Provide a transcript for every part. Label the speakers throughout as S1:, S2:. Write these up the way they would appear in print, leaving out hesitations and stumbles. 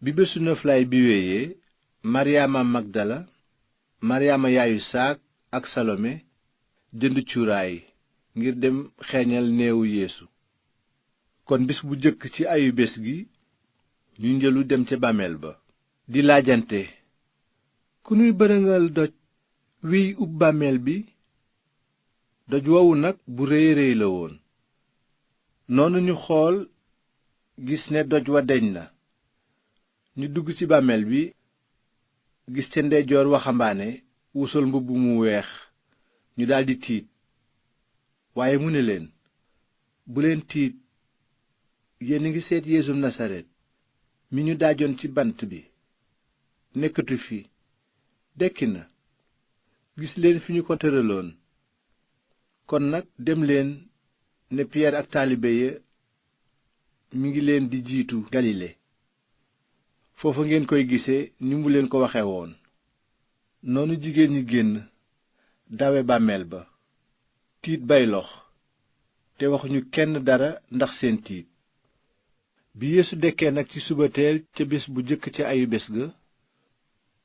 S1: bi bésu noflaay bi wéyee maryaama magdala maryaama yaayu saak ak salome jënd cuuraay ngir dem xeeñal neewu yeesu. kon bis bu jëkk ci ayu bés gi ñu njëlu dem ca bàmmeel ba di laajante, ku nuy bërëngal doj wiy ub bàmmeel bi? doj wowu nag bu réy réy la woon. noonu ñu xool gis ne doj wa deñ na. ñu dugg ci bàmmeel bi gis ca ndeyjoor waxambaane wu sol mbubb mu weex. ñu daldi tiit. waaye mu ne leen, bu leen tiit, yéen a ngi seet Yeesu Nasaret mi ñu daajoon ci bant bi. nekkatu fi, dekki na. gis leen fi ñu ko tëraloon. kon nag dem leen ne Piyeer ak taalibe ya mi ngi leen di jiitu Galile. foofa ngeen koy gisee ni mu leen ko waxe woon. noonu jigéen ñi génn dawe bàmmeel ba tiit bay lox te waxuñu kenn dara ndax seen tiit. bi Yeesu dekkee nag ci subateel ca bés bu jëkk ca ayu bés ga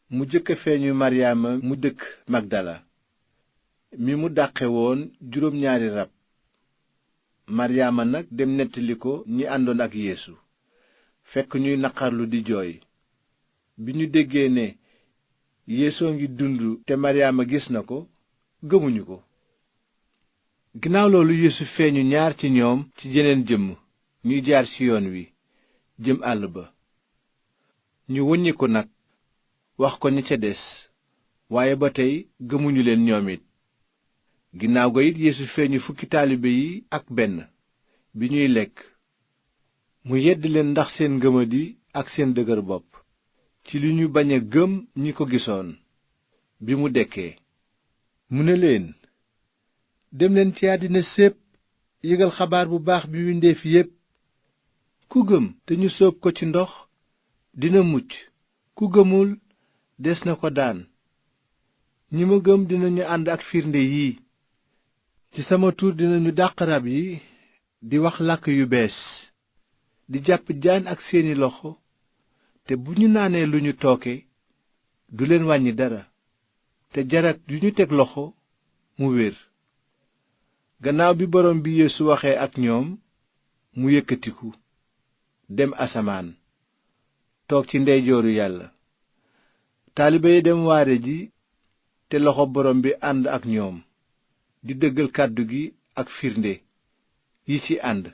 S1: mu jëkk feeñu maryaama mu dëkk magdala mi mu dàqe woon juróom-ñaari rab. maryaama nag dem nettali ko ñi àndoon ak yeesu fekk ñuy naqarlu di jooy. bi ñu déggee ne yeesoo ngi dund te maryaama gis na ko gëmuñu ko. ginnaaw loolu yeesu feeñu ñaar ci ñoom ci jeneen jëmm ñuy jaar ci yoon wi jëm àll ba. ñu woññi ko nag wax ko ña ca des, waaye ba tey gëmuñu leen ñoom it. ginnaaw ga it yeesu feeñu fukki taalibe yi ak benn bi ñuy lekk. mu yedd leen ndax seen ngëmadi ak seen dëgër bopp ci li ñu bañ a gëm ñi ko gisoon bi mu dekkee. mu ne leen, dem leen ci àddina sépp yëgal xabaar bu baax bi windeef yépp. ku gëm te ñu sóob ko ci ndox dina mucc, ku gëmul des na ko daan. ñi ma gëm dinañu ànd ak firnde yii: ci sama tur dinañu dàq rab yi, di wax làkk yu bees, di jàpp jaan ak seeni loxo, te bu ñu naanee lu ñu tooke du leen wàññi dara, te jarag yu ñu teg loxo mu wér. gannaaw bi borom bi Yeesu waxee ak ñoom mu yëkkatiku dem asamaan toog ci ndeyjooru Yàlla. taalibe yi dem waare ji te loxo borom bi ànd ak ñoom di dëggal kàddu gi ak firnde yi ci ànd.